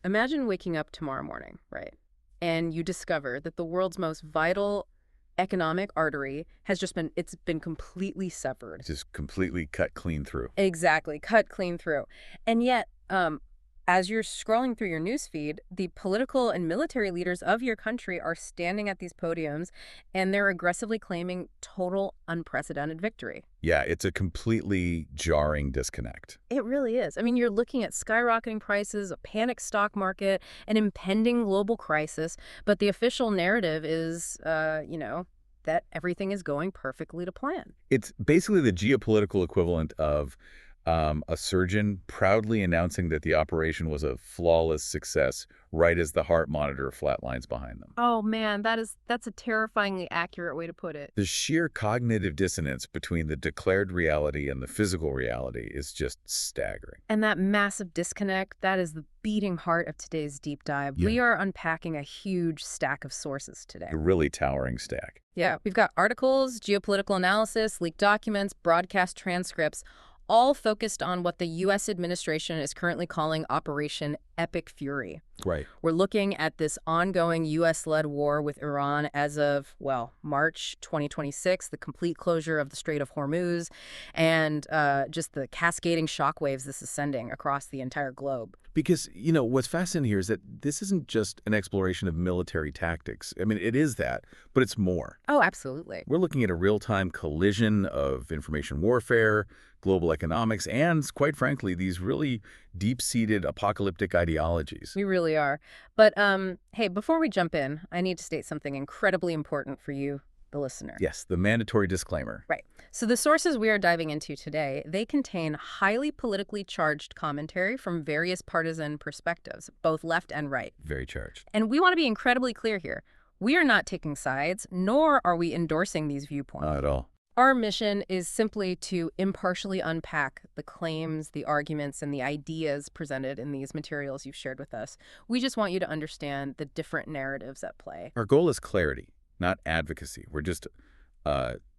Imagine waking up tomorrow morning, right? And you discover that the world's most vital economic artery has it's been completely severed. Just completely cut clean through. Exactly, cut clean through. And yet, as you're scrolling through your newsfeed, the political and military leaders of your country are standing at these podiums and they're aggressively claiming total unprecedented victory. Yeah, it's a completely jarring disconnect. It really is. I mean, you're looking at skyrocketing prices, a panicked stock market, an impending global crisis, but the official narrative is, that everything is going perfectly to plan. It's basically the geopolitical equivalent of a surgeon proudly announcing that the operation was a flawless success right as the heart monitor flatlines behind them. Oh man, that's a terrifyingly accurate way to put it. The sheer cognitive dissonance between the declared reality and the physical reality is just staggering. And that massive disconnect, that is the beating heart of today's deep dive. Yeah. We are unpacking a huge stack of sources today. A really towering stack. Yeah, we've got articles, geopolitical analysis, leaked documents, broadcast transcripts, all focused on what the U.S. administration is currently calling Operation Epic Fury. Right. We're looking at this ongoing U.S.-led war with Iran as of, March 2026, the complete closure of the Strait of Hormuz, and just the cascading shockwaves this is sending across the entire globe. Because, what's fascinating here is that this isn't just an exploration of military tactics. I mean, it is that, but it's more. Oh, absolutely. We're looking at a real-time collision of information warfare, global economics, and, quite frankly, these really deep-seated apocalyptic ideologies. We really are. But, hey, before we jump in, I need to state something incredibly important for you, the listener. Yes, the mandatory disclaimer. Right. So the sources we are diving into today, they contain highly politically charged commentary from various partisan perspectives, both left and right. Very charged. And we want to be incredibly clear here. We are not taking sides, nor are we endorsing these viewpoints. Not at all. Our mission is simply to impartially unpack the claims, the arguments, and the ideas presented in these materials you've shared with us. We just want you to understand the different narratives at play. Our goal is clarity, not advocacy. We're just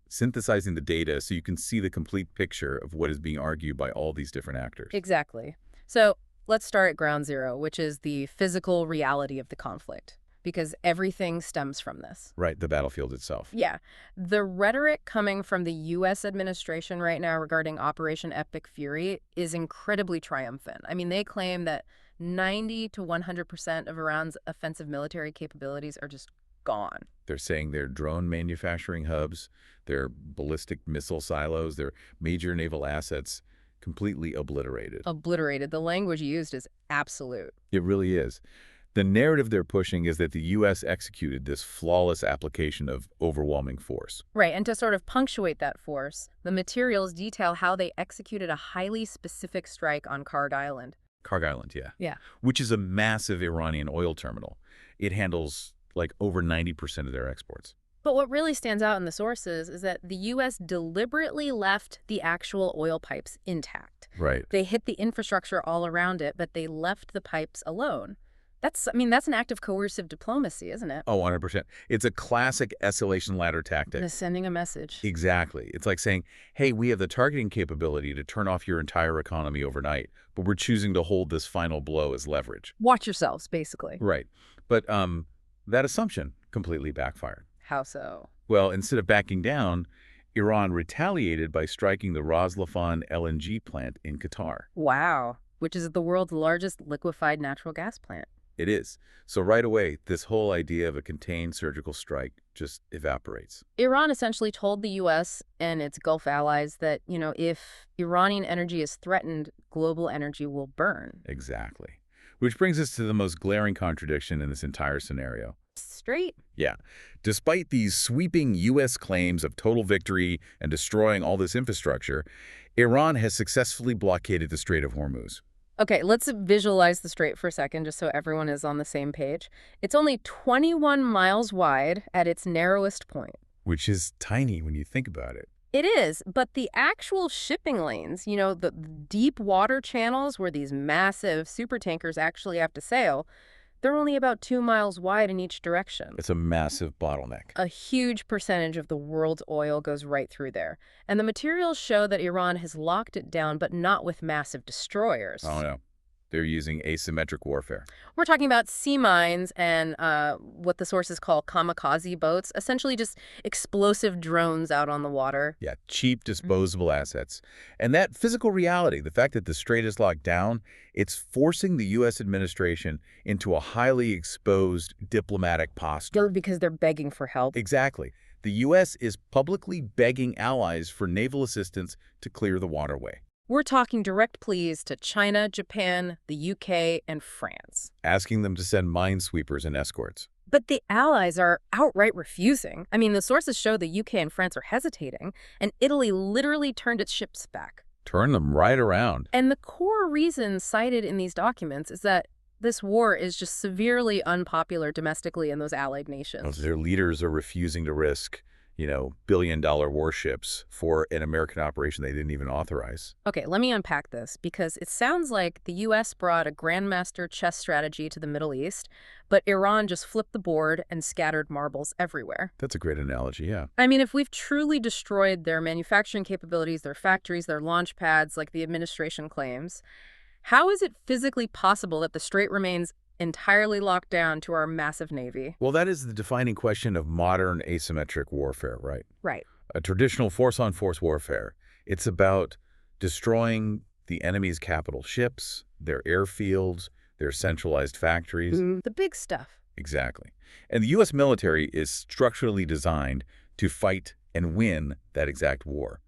synthesizing the data so you can see the complete picture of what is being argued by all these different actors. Exactly. So let's start at ground zero, which is the physical reality of the conflict, because everything stems from this. Right, the battlefield itself. Yeah. The rhetoric coming from the U.S. administration right now regarding Operation Epic Fury is incredibly triumphant. I mean, they claim that 90 to 100% of Iran's offensive military capabilities are just gone. They're saying their drone manufacturing hubs, their ballistic missile silos, their major naval assets completely obliterated. Obliterated. The language used is absolute. It really is. The narrative they're pushing is that the U.S. executed this flawless application of overwhelming force. Right, and to sort of punctuate that force, the materials detail how they executed a highly specific strike on Karg Island. Karg Island, yeah. Yeah. Which is a massive Iranian oil terminal. It handles like over 90% of their exports. But what really stands out in the sources is that the U.S. deliberately left the actual oil pipes intact. Right. They hit the infrastructure all around it, but they left the pipes alone. That's an act of coercive diplomacy, isn't it? Oh, 100%. It's a classic escalation ladder tactic. They're sending a message. Exactly. It's like saying, hey, we have the targeting capability to turn off your entire economy overnight, but we're choosing to hold this final blow as leverage. Watch yourselves, basically. Right. But that assumption completely backfired. How so? Well, instead of backing down, Iran retaliated by striking the Ras Laffan LNG plant in Qatar. Wow. Which is the world's largest liquefied natural gas plant. It is. So right away, this whole idea of a contained surgical strike just evaporates. Iran essentially told the U.S. and its Gulf allies that, if Iranian energy is threatened, global energy will burn. Exactly. Which brings us to the most glaring contradiction in this entire scenario. Strait? Yeah. Despite these sweeping U.S. claims of total victory and destroying all this infrastructure, Iran has successfully blockaded the Strait of Hormuz. Okay, let's visualize the Strait for a second, just so everyone is on the same page. It's only 21 miles wide at its narrowest point. Which is tiny when you think about it. It is, but the actual shipping lanes, the deep water channels where these massive supertankers actually have to sail, they're only about 2 miles wide in each direction. It's a massive bottleneck. A huge percentage of the world's oil goes right through there. And the materials show that Iran has locked it down, but not with massive destroyers. Oh, no. They're using asymmetric warfare. We're talking about sea mines and what the sources call kamikaze boats, essentially just explosive drones out on the water. Yeah, cheap, disposable assets. And that physical reality, the fact that the Strait is locked down, it's forcing the U.S. administration into a highly exposed diplomatic posture. Because they're begging for help. Exactly. The U.S. is publicly begging allies for naval assistance to clear the waterway, We're talking direct pleas to China, Japan, the UK, and France. asking them to send minesweepers and escorts. But the allies are outright refusing. I mean, the sources show the UK and France are hesitating, and Italy literally turned its ships back. Turn them right around. And the core reason cited in these documents is that this war is just severely unpopular domestically in those allied nations. Their leaders are refusing to risk, billion-dollar warships for an American operation they didn't even authorize. Okay, let me unpack this, because it sounds like the U.S. brought a grandmaster chess strategy to the Middle East, but Iran just flipped the board and scattered marbles everywhere. That's a great analogy, yeah. I mean, if we've truly destroyed their manufacturing capabilities, their factories, their launch pads, like the administration claims, how is it physically possible that the Strait remains entirely locked down to our massive Navy? Well, that is the defining question of modern asymmetric warfare, right? Right. A traditional force-on-force warfare. It's about destroying the enemy's capital ships, their airfields, their centralized factories. The big stuff. Exactly. And the U.S. military is structurally designed to fight and win that exact war.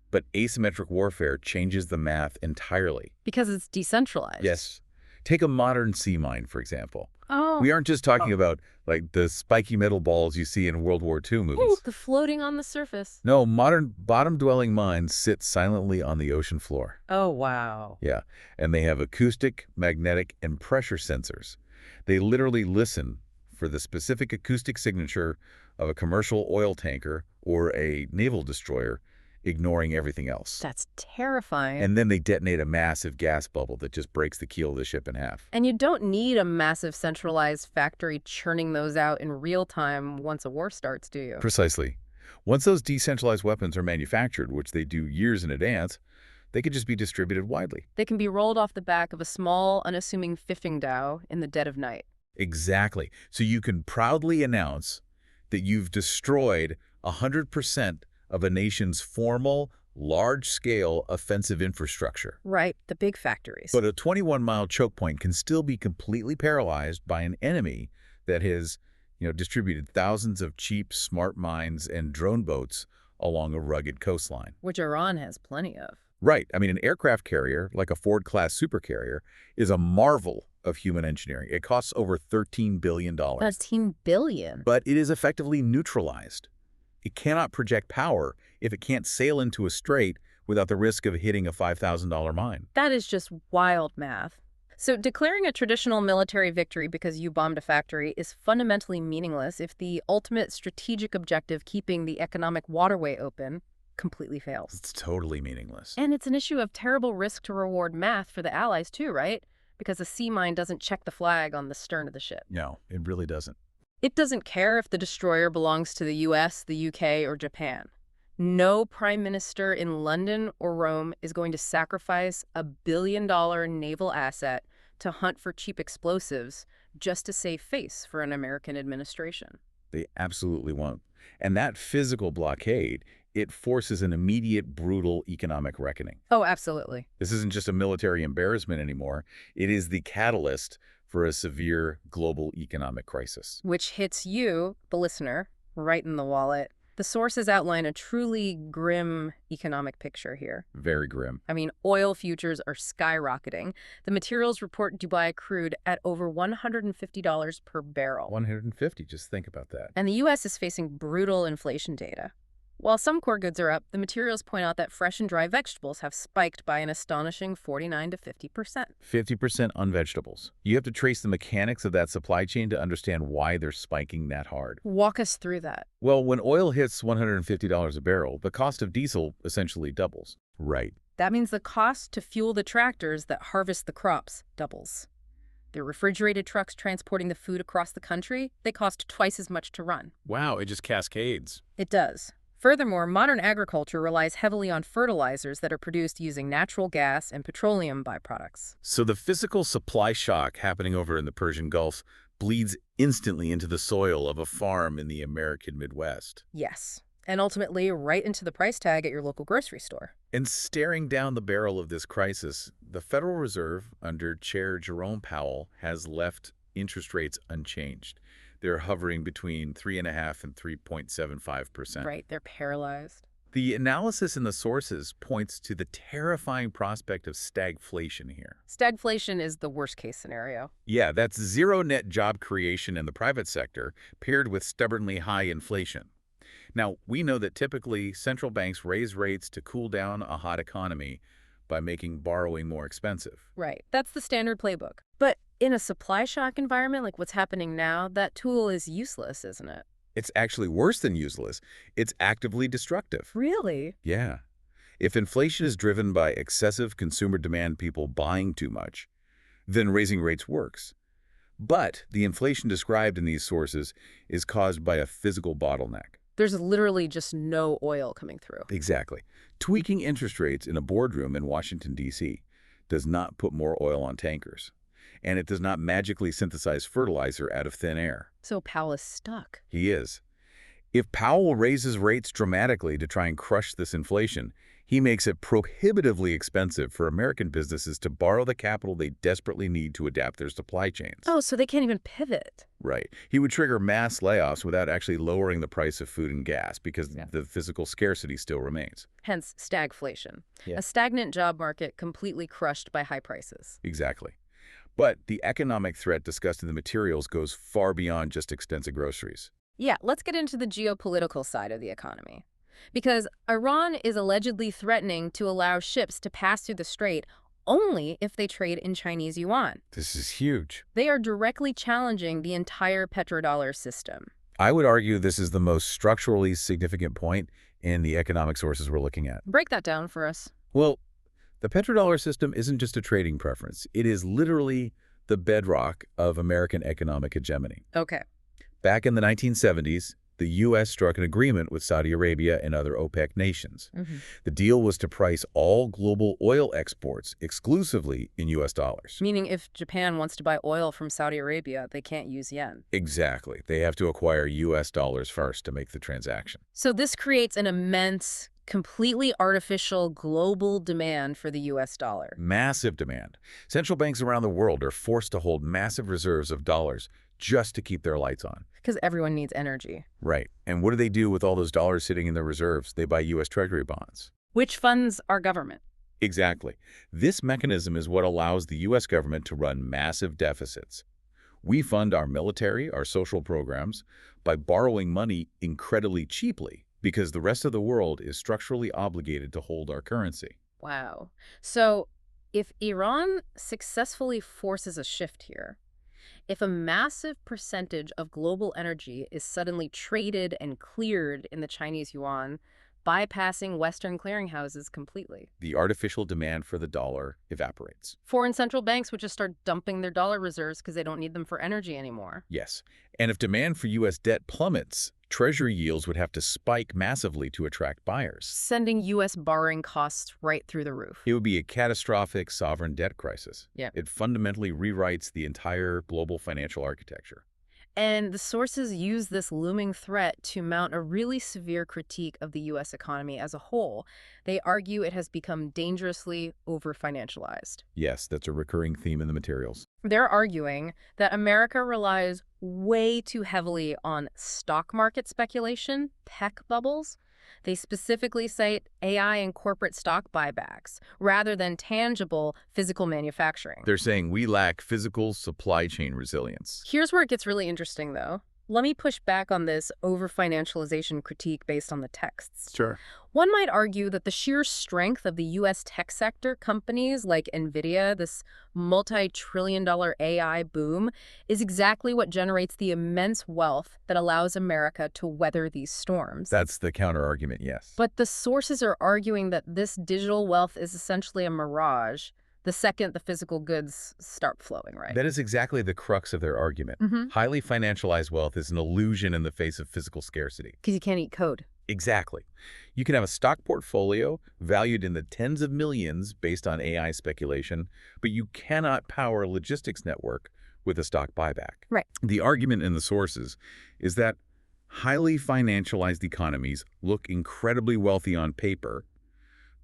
But asymmetric warfare changes the math entirely. Because it's decentralized. Yes. Take a modern sea mine, for example. Oh. We aren't just talking about, like, the spiky metal balls you see in World War II movies. Ooh, the floating on the surface. No, modern bottom-dwelling mines sit silently on the ocean floor. Oh, wow. Yeah, and they have acoustic, magnetic, and pressure sensors. They literally listen for the specific acoustic signature of a commercial oil tanker or a naval destroyer, ignoring everything else. That's terrifying. And then they detonate a massive gas bubble that just breaks the keel of the ship in half. And you don't need a massive centralized factory churning those out in real time once a war starts, do you? Precisely. Once those decentralized weapons are manufactured, which they do years in advance, they could just be distributed widely. They can be rolled off the back of a small, unassuming fishing dhow in the dead of night. Exactly. So you can proudly announce that you've destroyed 100% of a nation's formal, large-scale offensive infrastructure. Right, the big factories. But a 21-mile choke point can still be completely paralyzed by an enemy that has, distributed thousands of cheap, smart mines and drone boats along a rugged coastline. Which Iran has plenty of. Right. I mean, an aircraft carrier, like a Ford-class supercarrier, is a marvel of human engineering. It costs over $13 billion. $13 billion? But it is effectively neutralized. It cannot project power if it can't sail into a strait without the risk of hitting a $5,000 mine. That is just wild math. So declaring a traditional military victory because you bombed a factory is fundamentally meaningless if the ultimate strategic objective, keeping the economic waterway open, completely fails. It's totally meaningless. And it's an issue of terrible risk to reward math for the Allies too, right? Because a sea mine doesn't check the flag on the stern of the ship. No, it really doesn't. It doesn't care if the destroyer belongs to the US, the UK, or Japan. No prime minister in London or Rome is going to sacrifice a billion-dollar naval asset to hunt for cheap explosives just to save face for an American administration. They absolutely won't. And that physical blockade, it forces an immediate, brutal economic reckoning. Oh, absolutely. This isn't just a military embarrassment anymore. It is the catalyst for a severe global economic crisis. Which hits you, the listener, right in the wallet. The sources outline a truly grim economic picture here. Very grim. I mean, oil futures are skyrocketing. The materials report Dubai crude at over $150 per barrel. 150, just think about that. And the U.S. is facing brutal inflation data. While some core goods are up, the materials point out that fresh and dry vegetables have spiked by an astonishing 49 to 50%. 50% on vegetables. You have to trace the mechanics of that supply chain to understand why they're spiking that hard. Walk us through that. Well, when oil hits $150 a barrel, the cost of diesel essentially doubles. Right. That means the cost to fuel the tractors that harvest the crops doubles. The refrigerated trucks transporting the food across the country, they cost twice as much to run. Wow, it just cascades. It does. Furthermore, modern agriculture relies heavily on fertilizers that are produced using natural gas and petroleum byproducts. So the physical supply shock happening over in the Persian Gulf bleeds instantly into the soil of a farm in the American Midwest. Yes, and ultimately right into the price tag at your local grocery store. And staring down the barrel of this crisis, the Federal Reserve, under Chair Jerome Powell, has left interest rates unchanged. They're hovering between 3.5% and 3.75%. Right, they're paralyzed. The analysis in the sources points to the terrifying prospect of stagflation here. Stagflation is the worst case scenario. Yeah, that's zero net job creation in the private sector paired with stubbornly high inflation. Now, we know that typically central banks raise rates to cool down a hot economy by making borrowing more expensive. Right, that's the standard playbook. But in a supply shock environment like what's happening now, that tool is useless, isn't it? It's actually worse than useless. It's actively destructive. Really? Yeah. If inflation is driven by excessive consumer demand, people buying too much, then raising rates works. But the inflation described in these sources is caused by a physical bottleneck. There's literally just no oil coming through. Exactly. Tweaking interest rates in a boardroom in Washington, D.C. does not put more oil on tankers. And it does not magically synthesize fertilizer out of thin air. So Powell is stuck. He is. If Powell raises rates dramatically to try and crush this inflation, he makes it prohibitively expensive for American businesses to borrow the capital they desperately need to adapt their supply chains. Oh, so they can't even pivot. Right. He would trigger mass layoffs without actually lowering the price of food and gas because the physical scarcity still remains. Hence, stagflation. Yeah. A stagnant job market completely crushed by high prices. Exactly. But the economic threat discussed in the materials goes far beyond just extensive groceries. Yeah, let's get into the geopolitical side of the economy. Because Iran is allegedly threatening to allow ships to pass through the Strait only if they trade in Chinese yuan. This is huge. They are directly challenging the entire petrodollar system. I would argue this is the most structurally significant point in the economic sources we're looking at. Break that down for us. Well, the petrodollar system isn't just a trading preference. It is literally the bedrock of American economic hegemony. Okay. Back in the 1970s, the U.S. struck an agreement with Saudi Arabia and other OPEC nations. The deal was to price all global oil exports exclusively in U.S. dollars. Meaning if Japan wants to buy oil from Saudi Arabia, they can't use yen. Exactly. They have to acquire U.S. dollars first to make the transaction. So this creates an immense, completely artificial global demand for the U.S. dollar. Massive demand. Central banks around the world are forced to hold massive reserves of dollars just to keep their lights on. Because everyone needs energy. Right. And what do they do with all those dollars sitting in their reserves? They buy U.S. Treasury bonds. Which funds our government. Exactly. This mechanism is what allows the U.S. government to run massive deficits. We fund our military, our social programs, by borrowing money incredibly cheaply because the rest of the world is structurally obligated to hold our currency. Wow. So if Iran successfully forces a shift here, if a massive percentage of global energy is suddenly traded and cleared in the Chinese yuan, bypassing Western clearinghouses completely, the artificial demand for the dollar evaporates. foreign central banks would just start dumping their dollar reserves because they don't need them for energy anymore. Yes. And if demand for U.S. debt plummets, Treasury yields would have to spike massively to attract buyers. Sending U.S. borrowing costs right through the roof. It would be a catastrophic sovereign debt crisis. Yeah. It fundamentally rewrites the entire global financial architecture. And the sources use this looming threat to mount a really severe critique of the U.S. economy as a whole. They argue it has become dangerously over-financialized. Yes, that's a recurring theme in the materials. They're arguing that America relies way too heavily on stock market speculation, tech bubbles. They specifically cite AI and corporate stock buybacks rather than tangible physical manufacturing. They're saying we lack physical supply chain resilience. Here's where it gets really interesting, though. Let me push back on this over-financialization critique based on the texts. Sure. One might argue that the sheer strength of the U.S. tech sector companies like NVIDIA, this multi-trillion-dollar AI boom, is exactly what generates the immense wealth that allows America to weather these storms. That's the counter-argument, yes. But the sources are arguing that this digital wealth is essentially a mirage the second the physical goods start flowing, right? That is exactly the crux of their argument. Highly financialized wealth is an illusion in the face of physical scarcity. Because you can't eat code. Exactly. You can have a stock portfolio valued in the tens of millions based on AI speculation, but you cannot power a logistics network with a stock buyback. Right. The argument in the sources is that highly financialized economies look incredibly wealthy on paper,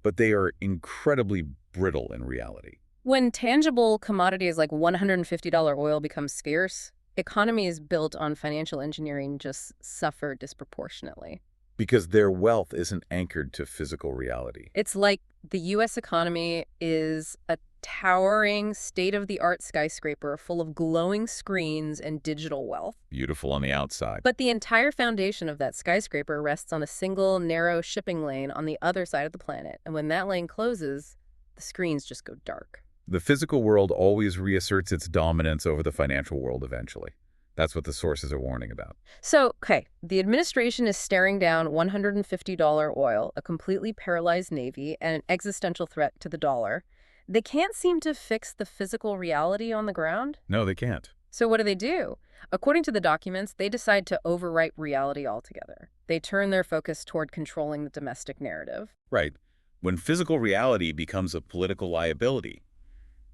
but they are incredibly brittle in reality. When tangible commodities like $150 oil become scarce, economies built on financial engineering just suffer disproportionately. Because their wealth isn't anchored to physical reality. It's like the U.S. economy is a towering, state-of-the-art skyscraper full of glowing screens and digital wealth. Beautiful on the outside. But the entire foundation of that skyscraper rests on a single, narrow shipping lane on the other side of the planet. And when that lane closes, the screens just go dark. The physical world always reasserts its dominance over the financial world eventually. That's what the sources are warning about. So, okay, the administration is staring down $150 oil, a completely paralyzed Navy, and an existential threat to the dollar. They can't seem to fix the physical reality on the ground. No, they can't. So what do? According to the documents, they decide to overwrite reality altogether. They turn their focus toward controlling the domestic narrative. Right. When physical reality becomes a political liability,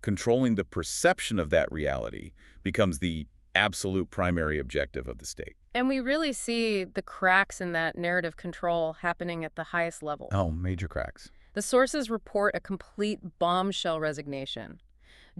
controlling the perception of that reality becomes the absolute primary objective of the state. And we really see the cracks in that narrative control happening at the highest level. Oh, major cracks. The sources report a complete bombshell resignation.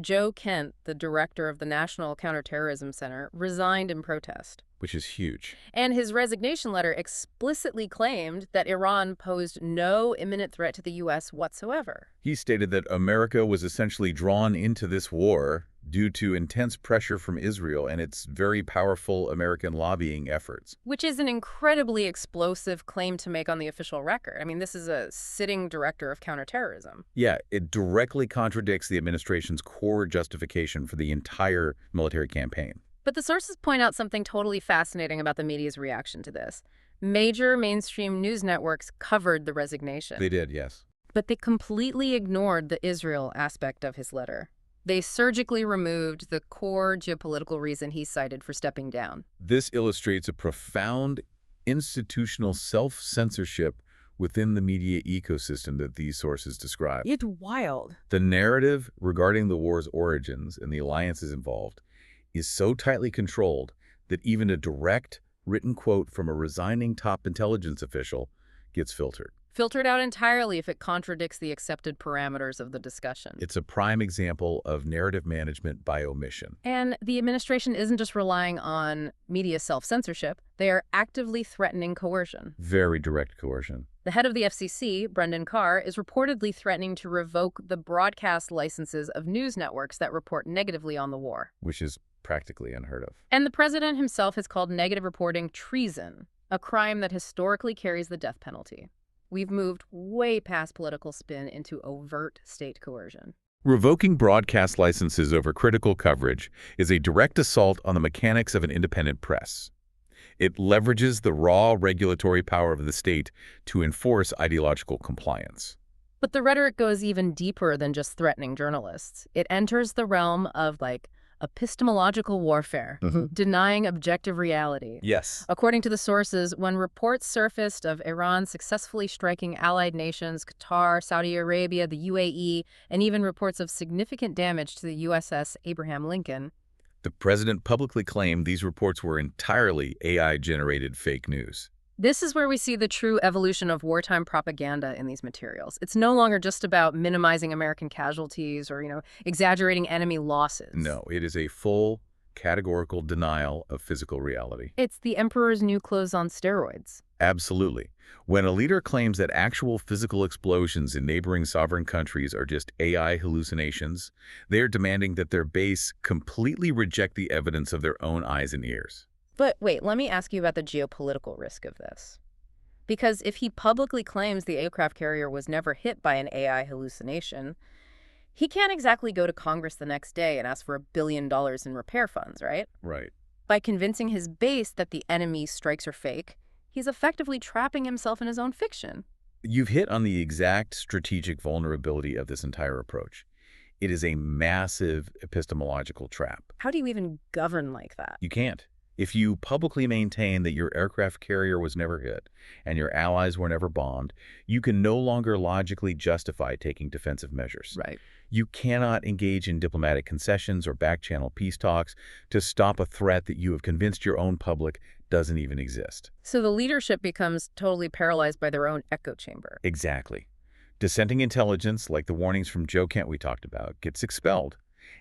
Joe Kent, the director of the National Counterterrorism Center, resigned in protest. Which is huge. And his resignation letter explicitly claimed that Iran posed no imminent threat to the U.S. whatsoever. He stated that America was essentially drawn into this war due to intense pressure from Israel and its very powerful American lobbying efforts. Which is an incredibly explosive claim to make on the official record. I mean, this is a sitting director of counterterrorism. Yeah, it directly contradicts the administration's core justification for the entire military campaign. But the sources point out something totally fascinating about the media's reaction to this. Major mainstream news networks covered the resignation. They did, yes. But they completely ignored the Israel aspect of his letter. They surgically removed the core geopolitical reason he cited for stepping down. This illustrates a profound institutional self-censorship within the media ecosystem that these sources describe. It's wild. The narrative regarding the war's origins and the alliances involved is so tightly controlled that even a direct, written quote from a resigning top intelligence official gets filtered. Filtered out entirely if it contradicts the accepted parameters of the discussion. It's a prime example of narrative management by omission. And the administration isn't just relying on media self-censorship. They are actively threatening coercion. Very direct coercion. The head of the FCC, Brendan Carr, is reportedly threatening to revoke the broadcast licenses of news networks that report negatively on the war. Which is practically unheard of. And the president himself has called negative reporting treason, a crime that historically carries the death penalty. We've moved way past political spin into overt state coercion. Revoking broadcast licenses over critical coverage is a direct assault on the mechanics of an independent press. It leverages the raw regulatory power of the state to enforce ideological compliance. But the rhetoric goes even deeper than just threatening journalists. It enters the realm of, epistemological warfare, denying objective reality. Yes. According to the sources, when reports surfaced of Iran successfully striking allied nations, Qatar, Saudi Arabia, the UAE, and even reports of significant damage to the USS Abraham Lincoln, The president publicly claimed these reports were entirely AI-generated fake news. this is where we see the true evolution of wartime propaganda in these materials. It's no longer just about minimizing American casualties or, exaggerating enemy losses. No, it is a full, categorical denial of physical reality. It's the emperor's new clothes on steroids. Absolutely. When a leader claims that actual physical explosions in neighboring sovereign countries are just AI hallucinations, they are demanding that their base completely reject the evidence of their own eyes and ears. But wait, let me ask you about the geopolitical risk of this. Because if he publicly claims the aircraft carrier was never hit by an AI hallucination, he can't exactly go to Congress the next day and ask for $1 billion in repair funds, right? Right. By convincing his base that the enemy's strikes are fake, he's effectively trapping himself in his own fiction. You've hit on the exact strategic vulnerability of this entire approach. It is a massive epistemological trap. How do you even govern like that? You can't. If you publicly maintain that your aircraft carrier was never hit and your allies were never bombed, you can no longer logically justify taking defensive measures. Right. You cannot engage in diplomatic concessions or back-channel peace talks to stop a threat that you have convinced your own public doesn't even exist. So the leadership becomes totally paralyzed by their own echo chamber. Exactly. Dissenting intelligence, like the warnings from Joe Kent we talked about, gets expelled,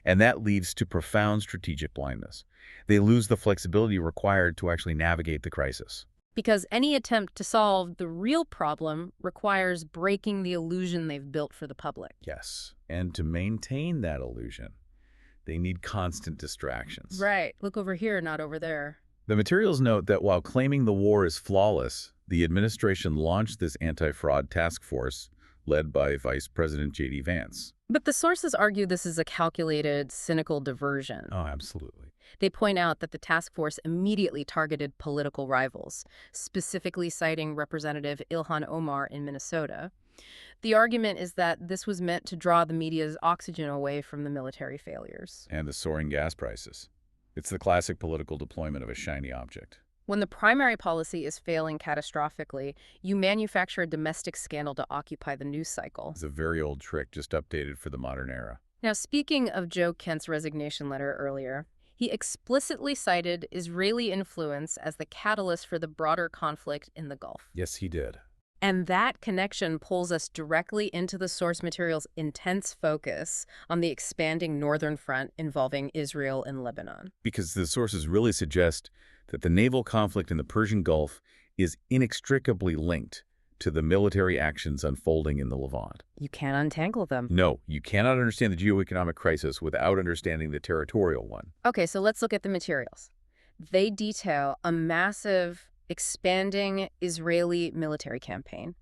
and that leads to profound strategic blindness. They lose the flexibility required to actually navigate the crisis. Because any attempt to solve the real problem requires breaking the illusion they've built for the public. Yes, and to maintain that illusion, they need constant distractions. Right. Look over here, not over there. The materials note that while claiming the war is flawless, the administration launched this anti-fraud task force led by Vice President J.D. Vance. But the sources argue this is a calculated, cynical diversion. Oh, absolutely. They point out that the task force immediately targeted political rivals, specifically citing Representative Ilhan Omar in Minnesota. The argument is that this was meant to draw the media's oxygen away from the military failures. And the soaring gas prices. It's the classic political deployment of a shiny object. When the primary policy is failing catastrophically, you manufacture a domestic scandal to occupy the news cycle. It's a very old trick, just updated for the modern era. Now, speaking of Joe Kent's resignation letter earlier, he explicitly cited Israeli influence as the catalyst for the broader conflict in the Gulf. Yes, he did. And that connection pulls us directly into the source material's intense focus on the expanding northern front involving Israel and Lebanon. Because the sources really suggest that the naval conflict in the Persian Gulf is inextricably linked to the military actions unfolding in the Levant. You can't untangle them. No, you cannot understand the geoeconomic crisis without understanding the territorial one. Okay, so let's look at the materials. They detail a massive, expanding Israeli military campaign.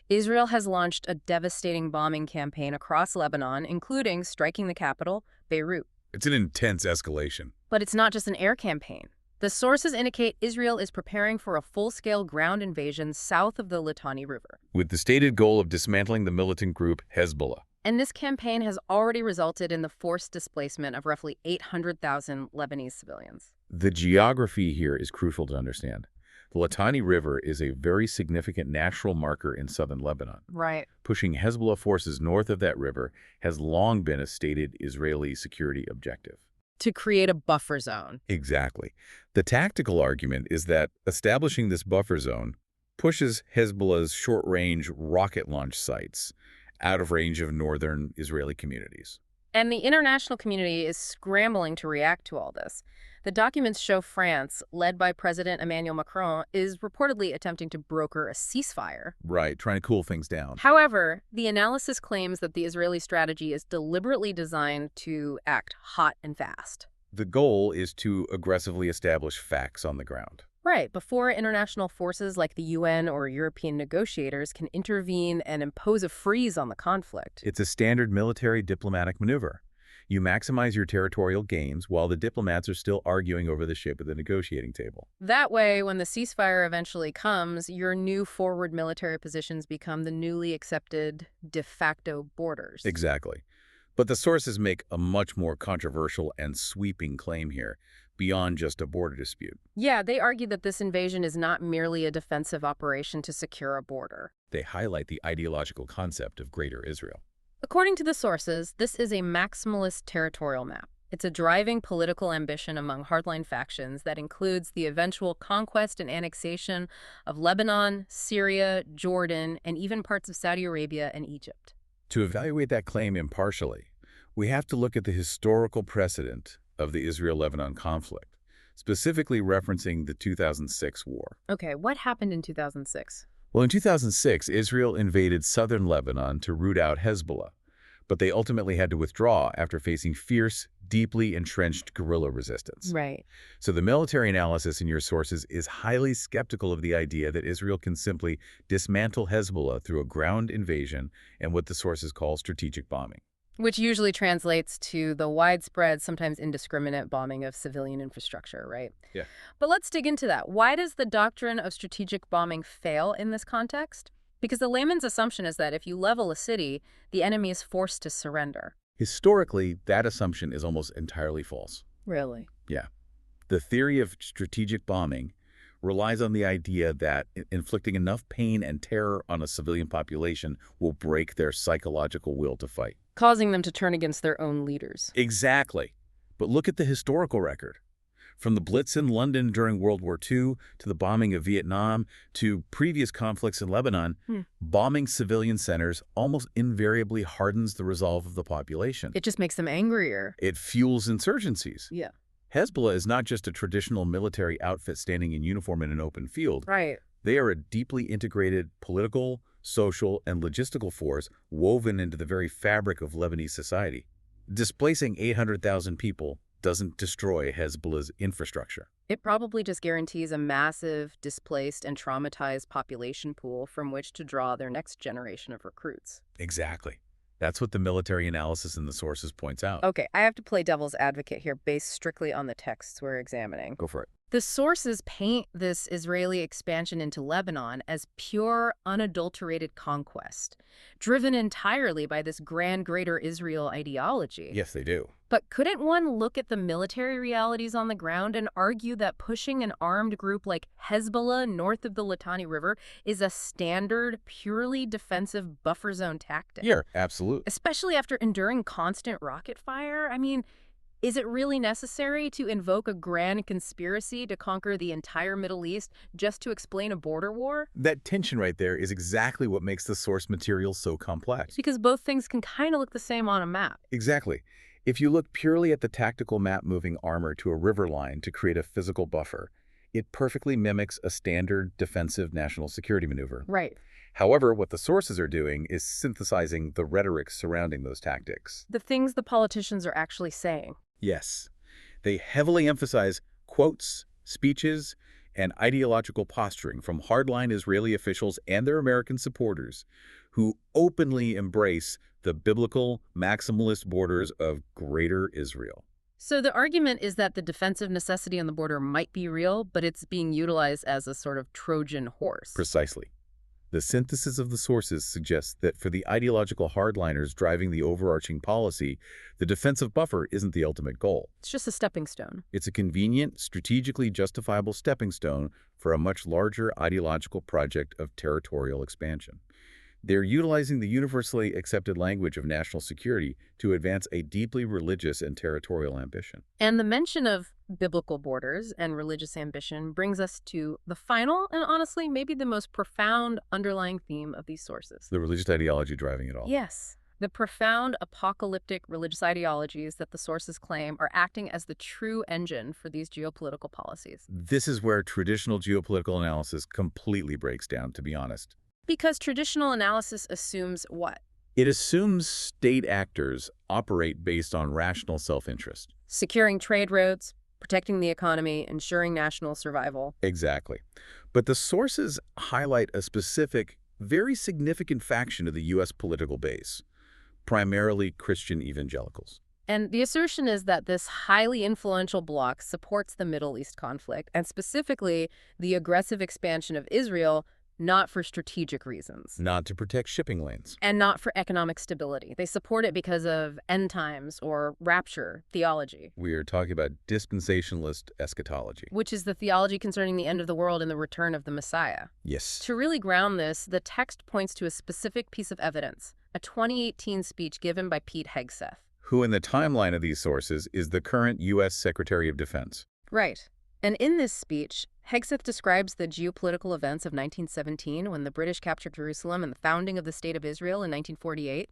Israel has launched a devastating bombing campaign across Lebanon, including striking the capital, Beirut. It's an intense escalation. But it's not just an air campaign. The sources indicate Israel is preparing for a full-scale ground invasion south of the Litani River. With the stated goal of dismantling the militant group Hezbollah. And this campaign has already resulted in the forced displacement of roughly 800,000 Lebanese civilians. The geography here is crucial to understand. The Litani River is a very significant natural marker in southern Lebanon. Right. Pushing Hezbollah forces north of that river has long been a stated Israeli security objective. To create a buffer zone. Exactly. The tactical argument is that establishing this buffer zone pushes Hezbollah's short-range rocket launch sites out of range of northern Israeli communities. And the international community is scrambling to react to all this. The documents show France, led by President Emmanuel Macron, is reportedly attempting to broker a ceasefire. Right, trying to cool things down. However, the analysis claims that the Israeli strategy is deliberately designed to act hot and fast. The goal is to aggressively establish facts on the ground. Right, before international forces like the UN or European negotiators can intervene and impose a freeze on the conflict. It's a standard military diplomatic maneuver. You maximize your territorial gains while the diplomats are still arguing over the shape of the negotiating table. That way, when the ceasefire eventually comes, your new forward military positions become the newly accepted de facto borders. Exactly. But the sources make a much more controversial and sweeping claim here, beyond just a border dispute. Yeah, they argue that this invasion is not merely a defensive operation to secure a border. They highlight the ideological concept of Greater Israel. According to the sources, this is a maximalist territorial map. It's a driving political ambition among hardline factions that includes the eventual conquest and annexation of Lebanon, Syria, Jordan, and even parts of Saudi Arabia and Egypt. To evaluate that claim impartially, we have to look at the historical precedent of the Israel-Lebanon conflict, specifically referencing the 2006 war. Okay, what happened in 2006? Well, in 2006, Israel invaded southern Lebanon to root out Hezbollah, but they ultimately had to withdraw after facing fierce, deeply entrenched guerrilla resistance. Right. So the military analysis in your sources is highly skeptical of the idea that Israel can simply dismantle Hezbollah through a ground invasion and what the sources call strategic bombing. Which usually translates to the widespread, sometimes indiscriminate bombing of civilian infrastructure, right? Yeah. But let's dig into that. Why does the doctrine of strategic bombing fail in this context? Because the layman's assumption is that if you level a city, the enemy is forced to surrender. Historically, that assumption is almost entirely false. Really? Yeah. The theory of strategic bombing relies on the idea that inflicting enough pain and terror on a civilian population will break their psychological will to fight. Causing them to turn against their own leaders. Exactly. But look at the historical record. From the Blitz in London during World War II, to the bombing of Vietnam, to previous conflicts in Lebanon, bombing civilian centers almost invariably hardens the resolve of the population. It just makes them angrier. It fuels insurgencies. Yeah. Hezbollah is not just a traditional military outfit standing in uniform in an open field. Right. They are a deeply integrated political, social, and logistical force woven into the very fabric of Lebanese society. Displacing 800,000 people doesn't destroy Hezbollah's infrastructure. It probably just guarantees a massive, displaced, and traumatized population pool from which to draw their next generation of recruits. Exactly. That's what the military analysis in the sources points out. Okay, I have to play devil's advocate here based strictly on the texts we're examining. Go for it. The sources paint this Israeli expansion into Lebanon as pure, unadulterated conquest, driven entirely by this grand greater Israel ideology. Yes, they do. But couldn't one look at the military realities on the ground and argue that pushing an armed group like Hezbollah north of the Litani River is a standard, purely defensive buffer zone tactic? Yeah, absolutely. Especially after enduring constant rocket fire? I mean, is it really necessary to invoke a grand conspiracy to conquer the entire Middle East just to explain a border war? That tension right there is exactly what makes the source material so complex. Because both things can kind of look the same on a map. Exactly. If you look purely at the tactical map moving armor to a river line to create a physical buffer, it perfectly mimics a standard defensive national security maneuver. Right. However, what the sources are doing is synthesizing the rhetoric surrounding those tactics. The things the politicians are actually saying. Yes. They heavily emphasize quotes, speeches, and ideological posturing from hardline Israeli officials and their American supporters who openly embrace the biblical maximalist borders of Greater Israel. So the argument is that the defensive necessity on the border might be real, but it's being utilized as a sort of Trojan horse. Precisely. The synthesis of the sources suggests that for the ideological hardliners driving the overarching policy, the defensive buffer isn't the ultimate goal. It's just a stepping stone. It's a convenient, strategically justifiable stepping stone for a much larger ideological project of territorial expansion. They're utilizing the universally accepted language of national security to advance a deeply religious and territorial ambition. And the mention of biblical borders and religious ambition brings us to the final and honestly maybe the most profound underlying theme of these sources. The religious ideology driving it all. Yes. The profound apocalyptic religious ideologies that the sources claim are acting as the true engine for these geopolitical policies. This is where traditional geopolitical analysis completely breaks down, to be honest. Because traditional analysis assumes what? It assumes state actors operate based on rational self-interest. Securing trade routes, protecting the economy, ensuring national survival. Exactly. But the sources highlight a specific, very significant faction of the U.S. political base, primarily Christian evangelicals. And the assertion is that this highly influential bloc supports the Middle East conflict, and specifically the aggressive expansion of Israel, not for strategic reasons. Not to protect shipping lanes. And not for economic stability. They support it because of end times or rapture theology. We are talking about dispensationalist eschatology. Which is the theology concerning the end of the world and the return of the Messiah. Yes. To really ground this, the text points to a specific piece of evidence, a 2018 speech given by Pete Hegseth. Who in the timeline of these sources is the current U.S. Secretary of Defense. Right. And in this speech, Hegseth describes the geopolitical events of 1917 when the British captured Jerusalem and the founding of the State of Israel in 1948.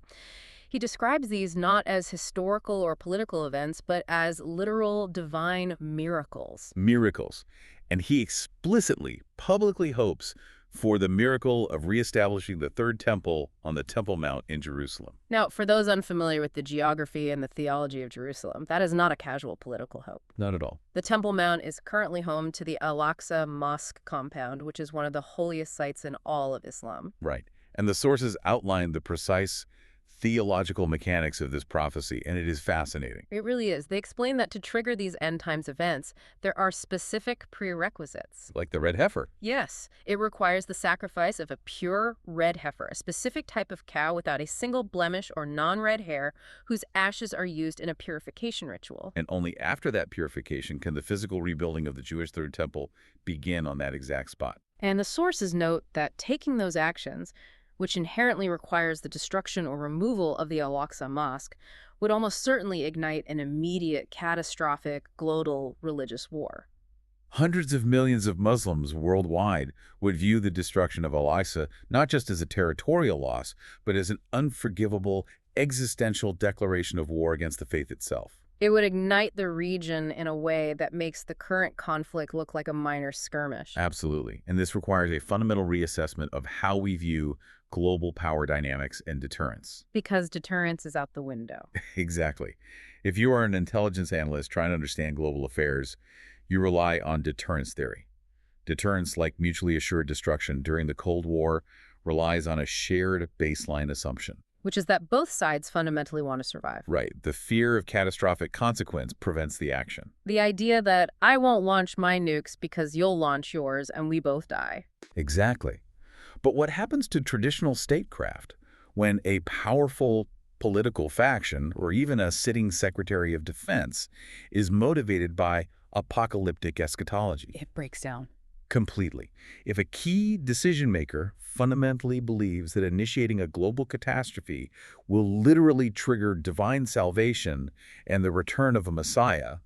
He describes these not as historical or political events, but as literal divine miracles. Miracles. And he explicitly, publicly hopes for the miracle of reestablishing the Third Temple on the Temple Mount in Jerusalem. Now, for those unfamiliar with the geography and the theology of Jerusalem, that is not a casual political hope. Not at all. The Temple Mount is currently home to the Al-Aqsa Mosque compound, which is one of the holiest sites in all of Islam. Right. And the sources outline the precise theological mechanics of this prophecy, and it is fascinating. It really is. They explain that to trigger these end times events, there are specific prerequisites. Like the red heifer. Yes, it requires the sacrifice of a pure red heifer, a specific type of cow without a single blemish or non-red hair, whose ashes are used in a purification ritual. And only after that purification can the physical rebuilding of the Jewish Third Temple begin on that exact spot. And the sources note that taking those actions, which inherently requires the destruction or removal of the Al-Aqsa Mosque, would almost certainly ignite an immediate, catastrophic, global religious war. Hundreds of millions of Muslims worldwide would view the destruction of Al-Aqsa not just as a territorial loss, but as an unforgivable, existential declaration of war against the faith itself. It would ignite the region in a way that makes the current conflict look like a minor skirmish. Absolutely. And this requires a fundamental reassessment of how we view global power dynamics and deterrence. Because deterrence is out the window. Exactly. If you are an intelligence analyst trying to understand global affairs, you rely on deterrence theory. Deterrence, like mutually assured destruction during the Cold War, relies on a shared baseline assumption. Which is that both sides fundamentally want to survive. Right. The fear of catastrophic consequence prevents the action. The idea that I won't launch my nukes because you'll launch yours and we both die. Exactly. But what happens to traditional statecraft when a powerful political faction, or even a sitting Secretary of Defense, is motivated by apocalyptic eschatology? It breaks down. Completely. If a key decision-maker fundamentally believes that initiating a global catastrophe will literally trigger divine salvation and the return of a Messiah,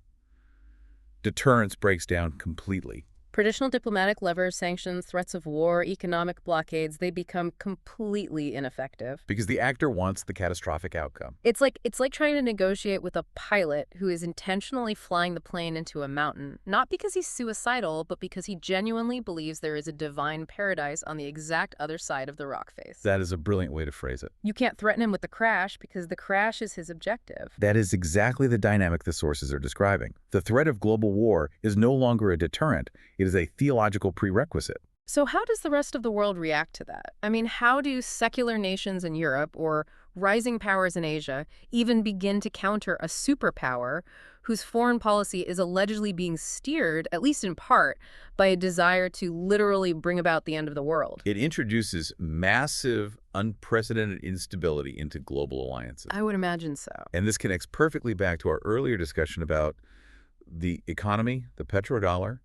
deterrence breaks down completely. Traditional diplomatic levers, sanctions, threats of war, economic blockades, they become completely ineffective. Because the actor wants the catastrophic outcome. It's like trying to negotiate with a pilot who is intentionally flying the plane into a mountain, not because he's suicidal, but because he genuinely believes there is a divine paradise on the exact other side of the rock face. That is a brilliant way to phrase it. You can't threaten him with the crash because the crash is his objective. That is exactly the dynamic the sources are describing. The threat of global war is no longer a deterrent. It is a theological prerequisite. So how does the rest of the world react to that? I mean, how do secular nations in Europe or rising powers in Asia even begin to counter a superpower whose foreign policy is allegedly being steered, at least in part, by a desire to literally bring about the end of the world? It introduces massive, unprecedented instability into global alliances. I would imagine so. And this connects perfectly back to our earlier discussion about the economy, the petrodollar,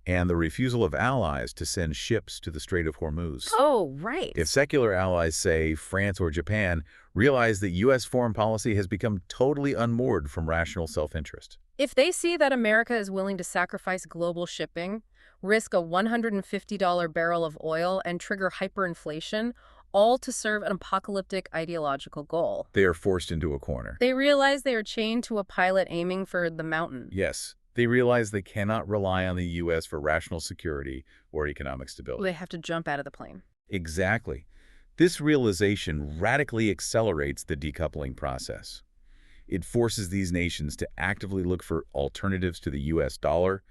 and the refusal of allies to send ships to the Strait of Hormuz. Oh, right. If secular allies, say France or Japan, realize that U.S. foreign policy has become totally unmoored from rational self-interest. If they see that America is willing to sacrifice global shipping, risk a $150 barrel of oil, and trigger hyperinflation, all to serve an apocalyptic ideological goal, They are forced into a corner. they realize they are chained to a pilot aiming for the mountain. Yes, they realize they cannot rely on the U.S. for rational security or economic stability. They have to jump out of the plane. Exactly. This realization radically accelerates the decoupling process. It forces these nations to actively look for alternatives to the U.S. dollar,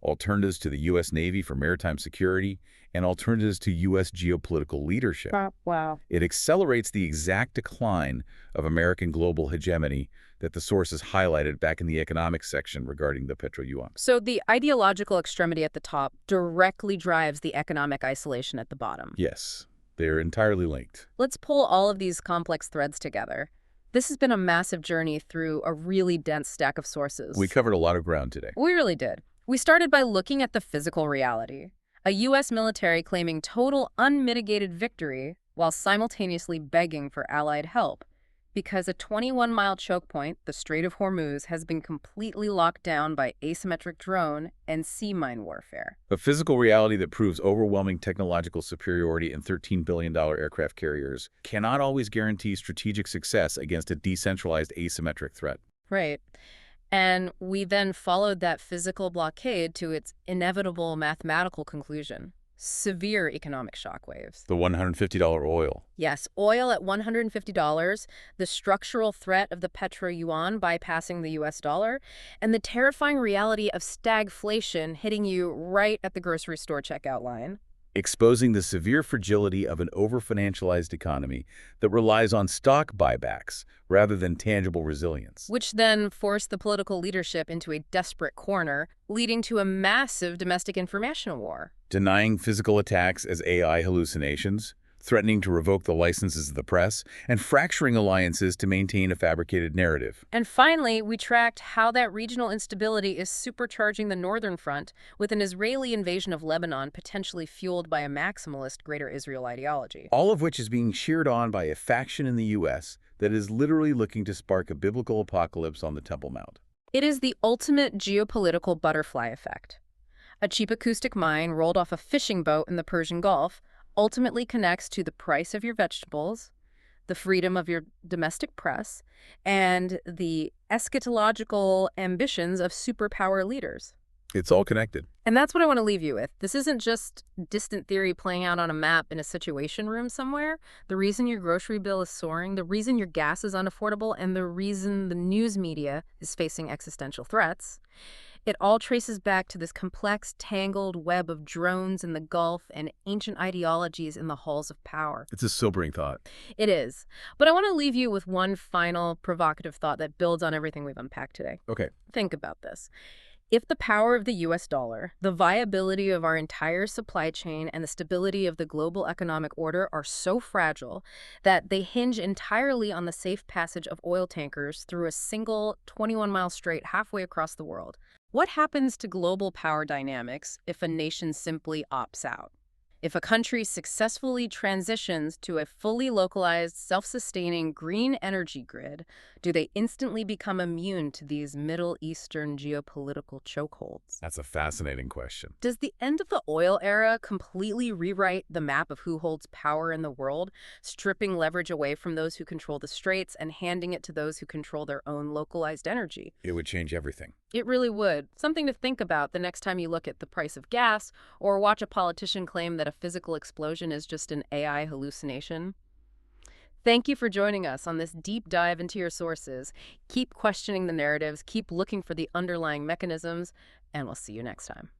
alternatives to the U.S. Navy for maritime security, and alternatives to U.S. geopolitical leadership. Wow. It accelerates the exact decline of American global hegemony that the sources highlighted back in the economics section regarding the petro-yuan. So the ideological extremity at the top directly drives the economic isolation at the bottom. Yes, they are entirely linked. Let's pull all of these complex threads together. This has been a massive journey through a really dense stack of sources. We covered a lot of ground today. We really did. We started by looking at the physical reality. A U.S. military claiming total unmitigated victory while simultaneously begging for Allied help because a 21-mile choke point, the Strait of Hormuz, has been completely locked down by asymmetric drone and sea mine warfare. A physical reality that proves overwhelming technological superiority in $13 billion aircraft carriers cannot always guarantee strategic success against a decentralized asymmetric threat. Right. And we then followed that physical blockade to its inevitable mathematical conclusion: severe economic shockwaves. The $150 oil. Yes, oil at $150, the structural threat of the petro-yuan bypassing the U.S. dollar, and the terrifying reality of stagflation hitting you right at the grocery store checkout line. exposing the severe fragility of an over-financialized economy that relies on stock buybacks rather than tangible resilience. Which then forced the political leadership into a desperate corner, leading to a massive domestic information war. Denying physical attacks as AI hallucinations, threatening to revoke the licenses of the press, and fracturing alliances to maintain a fabricated narrative. And finally, we tracked how that regional instability is supercharging the Northern Front, with an Israeli invasion of Lebanon potentially fueled by a maximalist Greater Israel ideology. All of which is being cheered on by a faction in the U.S. that is literally looking to spark a biblical apocalypse on the Temple Mount. It is the ultimate geopolitical butterfly effect. A cheap acoustic mine rolled off a fishing boat in the Persian Gulf ultimately connects to the price of your vegetables, the freedom of your domestic press, and the eschatological ambitions of superpower leaders. It's all connected. And that's what I want to leave you with. This isn't just distant theory playing out on a map in a situation room somewhere. The reason your grocery bill is soaring, the reason your gas is unaffordable, and the reason the news media is facing existential threats, it all traces back to this complex, tangled web of drones in the Gulf and ancient ideologies in the halls of power. It's a sobering thought. It is. But I want to leave you with one final provocative thought that builds on everything we've unpacked today. Okay. Think about this. If the power of the U.S. dollar, the viability of our entire supply chain, and the stability of the global economic order are so fragile that they hinge entirely on the safe passage of oil tankers through a single 21-mile strait halfway across the world, what happens to global power dynamics if a nation simply opts out? If a country successfully transitions to a fully localized, self-sustaining green energy grid, do they instantly become immune to these Middle Eastern geopolitical chokeholds? That's a fascinating question. Does the end of the oil era completely rewrite the map of who holds power in the world, stripping leverage away from those who control the straits and handing it to those who control their own localized energy? It would change everything. It really would. Something to think about the next time you look at the price of gas or watch a politician claim that a physical explosion is just an AI hallucination. Thank you for joining us on this deep dive into your sources. Keep questioning the narratives, keep looking for the underlying mechanisms, and we'll see you next time.